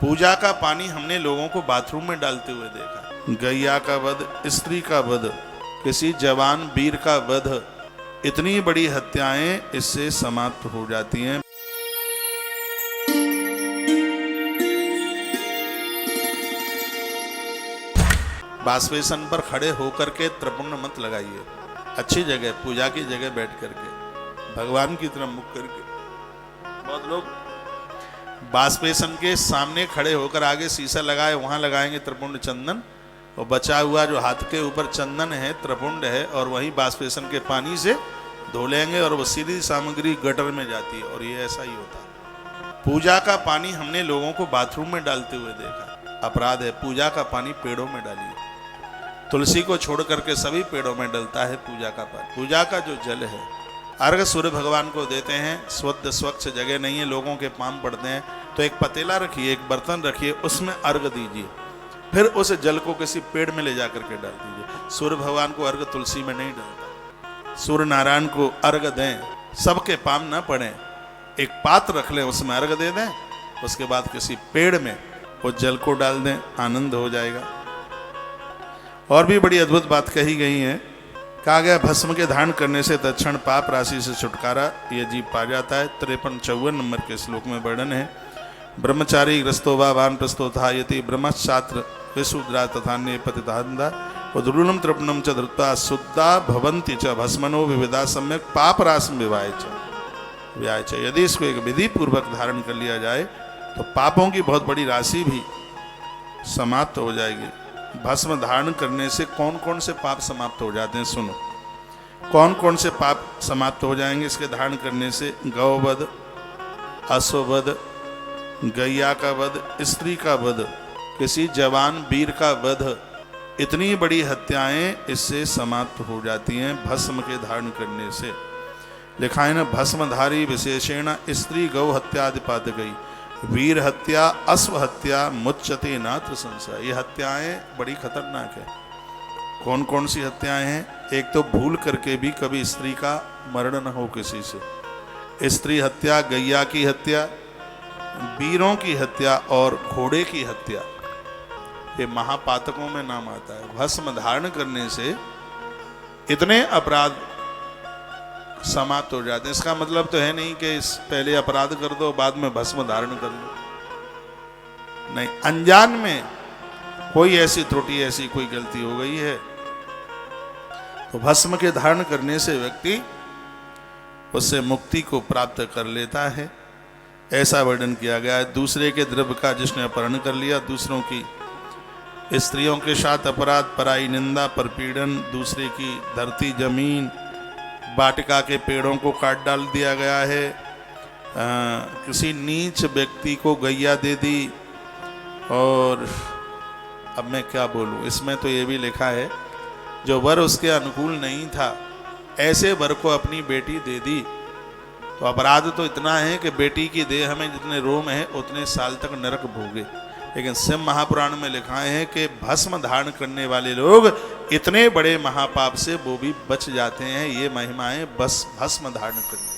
पूजा का पानी हमने लोगों को बाथरूम में डालते हुए देखा। गैया का वध, स्त्री का वध, किसी जवान वीर का वध, इतनी बड़ी हत्याएं इससे समाप्त हो जाती हैं। बाष्पेशन पर खड़े होकर के त्रिपुंड मत लगाइए, अच्छी जगह पूजा की जगह बैठ करके भगवान की तरफ मुख करके। बहुत लोग बाष्पेशन के सामने खड़े होकर आगे शीशा लगाए वहां लगाएंगे त्रिपुंड चंदन, और बचा हुआ जो हाथ के ऊपर चंदन है त्रिपुंड है और वही बाष्पेशन के पानी से धो लेंगे और वो सीधी सामग्री गटर में जाती है। और ये ऐसा ही होता है। पूजा का पानी हमने लोगों को बाथरूम में डालते हुए देखा, अपराध है। पूजा का पानी पेड़ों में डालिए। तुलसी को छोड़ करके सभी पेड़ों में डलता है पूजा का पानी। पूजा का जो जल है, अर्घ सूर्य भगवान को देते हैं। शुद्ध स्वच्छ जगह नहीं है, लोगों के पाम पड़ते हैं, तो एक पतीला रखिए, एक बर्तन रखिए, उसमें अर्घ दीजिए, फिर उस जल को किसी पेड़ में ले जाकर के डाल दीजिए। सूर्य भगवान को अर्घ तुलसी में नहीं डलता। सूर्य नारायण को अर्घ दें, सबके पाम न पड़े, एक पात्र रख लें, उसमें अर्घ दे दें, उसके बाद किसी पेड़ में वो जल को डाल दें, आनंद हो जाएगा। और भी बड़ी अद्भुत बात कही गई है। कहा गया भस्म के धारण करने से तत्क्षण पाप राशि से छुटकारा ये जीव पा जाता है। 53-54 नंबर के श्लोक में वर्णन है। ब्रह्मचारी ग्रस्तो वा वानप्रस्थो धायति ब्रह्मशास्त्र विशूद्रा तथा नेपतितानंदा उद्रुलम त्रिपुणम च धृत्वा शुद्धा भवन्ति च भस्मनो विविधा सम्यक पाप राशि विवाय च। यदि इसको एक विधि पूर्वक धारण कर लिया जाए तो पापों की बहुत बड़ी राशि भी समाप्त हो जाएगी। भस्म धारण करने से कौन कौन से पाप समाप्त हो जाते हैं, सुनो। कौन कौन से पाप समाप्त हो जाएंगे इसके धारण करने से? गौवध, अश्ववध, गैया का वध, स्त्री का वध, किसी जवान वीर का वध, इतनी बड़ी हत्याएं इससे समाप्त हो जाती हैं भस्म के धारण करने से। लिखा है ना, भस्मधारी विशेषेण स्त्री गौ हत्यादिपात गई, वीर हत्या अश्व हत्या मुच्यते नात्र संशय। ये हत्याएं बड़ी खतरनाक है। कौन कौन सी हत्याएं हैं? एक तो भूल करके भी कभी स्त्री का मरण न हो किसी से, स्त्री हत्या, गैया की हत्या, वीरों की हत्या और घोड़े की हत्या, ये महापातकों में नाम आता है। भस्म धारण करने से इतने अपराध समाप्त हो जाते हैं। इसका मतलब तो है नहीं कि पहले अपराध कर दो बाद में भस्म धारण कर लो, नहीं। अनजान में कोई ऐसी त्रुटि, ऐसी कोई गलती हो गई है तो भस्म के धारण करने से व्यक्ति उससे मुक्ति को प्राप्त कर लेता है, ऐसा वर्णन किया गया है। दूसरे के द्रव्य का जिसने अपहरण कर लिया, दूसरों की स्त्रियों के साथ अपराध, पराई निंदा, परपीड़न, दूसरे की धरती, जमीन, वाटिका के पेड़ों को काट डाल दिया गया है, किसी नीच व्यक्ति को गैया दे दी। और अब मैं क्या बोलूं, इसमें तो ये भी लिखा है जो वर उसके अनुकूल नहीं था ऐसे वर को अपनी बेटी दे दी। तो अपराध तो इतना है कि बेटी की देह में जितने रोम है उतने साल तक नरक भोगे। लेकिन शिव महापुराण में लिखा है कि भस्म धारण करने वाले लोग इतने बड़े महापाप से वो भी बच जाते हैं। ये महिमाएं बस भस्म धारण करने